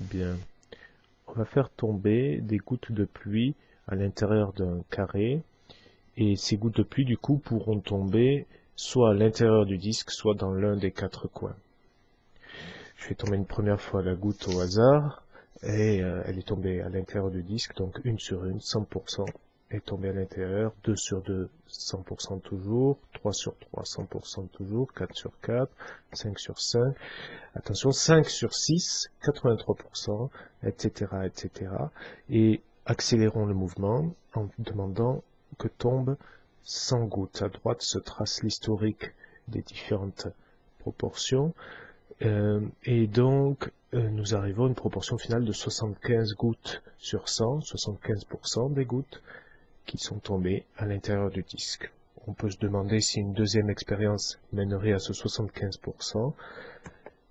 Bien, on va faire tomber des gouttes de pluie à l'intérieur d'un carré, et ces gouttes de pluie du coup pourront tomber soit à l'intérieur du disque, soit dans l'un des quatre coins. Je fais tomber une première fois la goutte au hasard, et elle est tombée à l'intérieur du disque, donc 1 sur 1, 100% est tombée à l'intérieur, 2 sur 2, 100% toujours, 3 sur 3, 100% toujours, 4 sur 4, 5 sur 5, attention, 5 sur 6, 83%, etc., etc. Et accélérons le mouvement en demandant que tombe 100 gouttes. À droite se trace l'historique des différentes proportions. Et donc, nous arrivons à une proportion finale de 75 gouttes sur 100, 75% des gouttes qui sont tombées à l'intérieur du disque. On peut se demander si une deuxième expérience mènerait à ce 75%.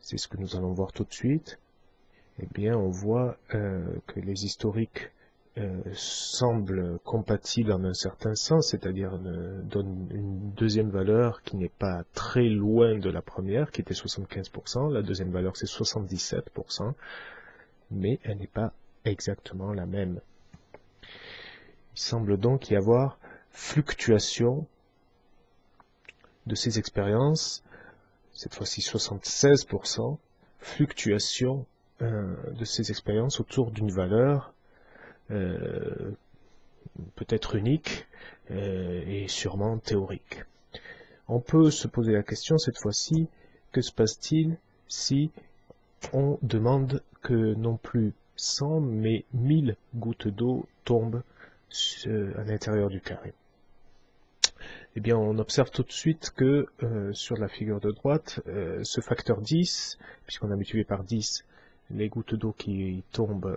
C'est ce que nous allons voir tout de suite. Eh bien, on voit que les historiques semblent compatibles en un certain sens, c'est-à-dire donnent une deuxième valeur qui n'est pas très loin de la première, qui était 75%. La deuxième valeur, c'est 77%, mais elle n'est pas exactement la même. Il semble donc y avoir fluctuation de ces expériences, cette fois-ci 76%, fluctuation de ces expériences autour d'une valeur peut-être unique et sûrement théorique. On peut se poser la question cette fois-ci, que se passe-t-il si on demande que non plus 100 mais 1000 gouttes d'eau tombent à l'intérieur du carré? Eh bien, on observe tout de suite que sur la figure de droite, ce facteur 10, puisqu'on a multiplié par 10 les gouttes d'eau qui tombent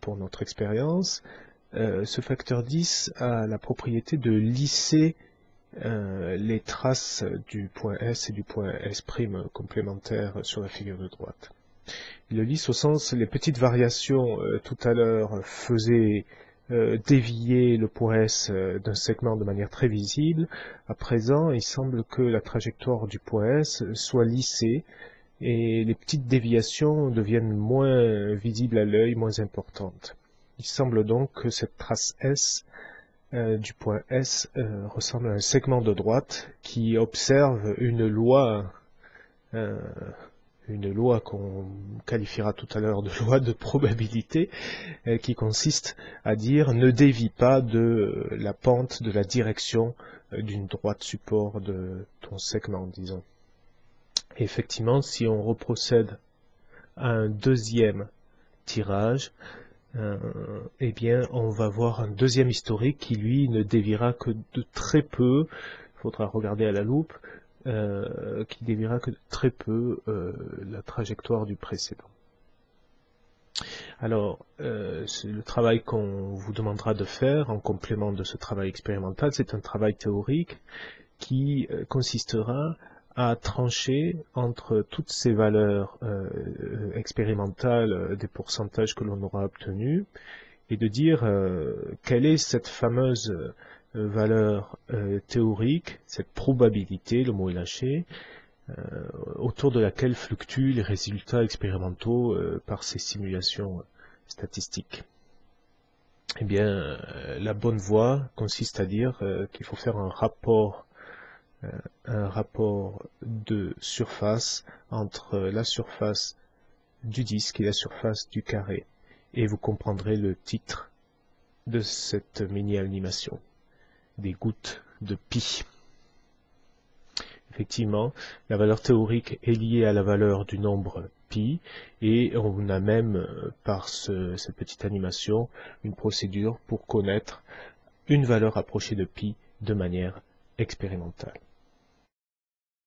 pour notre expérience, ce facteur 10 a la propriété de lisser les traces du point S et du point S' complémentaires sur la figure de droite. Il le lisse au sens, les petites variations tout à l'heure faisaient dévier le point S d'un segment de manière très visible. À présent, il semble que la trajectoire du point S soit lissée et les petites déviations deviennent moins visibles à l'œil, moins importantes. Il semble donc que cette trace S du point S ressemble à un segment de droite qui observe une loi qu'on qualifiera tout à l'heure de loi de probabilité, qui consiste à dire ne dévie pas de la pente, de la direction d'une droite support de ton segment, disons. Et effectivement, si on reprocède à un deuxième tirage, eh bien, on va voir un deuxième historique qui, lui, ne déviera que de très peu, il faudra regarder à la loupe, qui déviera que de très peu la trajectoire du précédent. Alors, le travail qu'on vous demandera de faire en complément de ce travail expérimental, c'est un travail théorique qui consistera à trancher entre toutes ces valeurs expérimentales des pourcentages que l'on aura obtenus et de dire quelle est cette fameuse valeur théorique, cette probabilité, le mot est lâché, autour de laquelle fluctuent les résultats expérimentaux par ces simulations statistiques. Eh bien, la bonne voie consiste à dire qu'il faut faire un rapport de surface entre la surface du disque et la surface du carré. Et vous comprendrez le titre de cette mini-animation, des gouttes de pi. Effectivement, la valeur théorique est liée à la valeur du nombre pi, et on a même, par cette petite animation, une procédure pour connaître une valeur approchée de pi de manière expérimentale.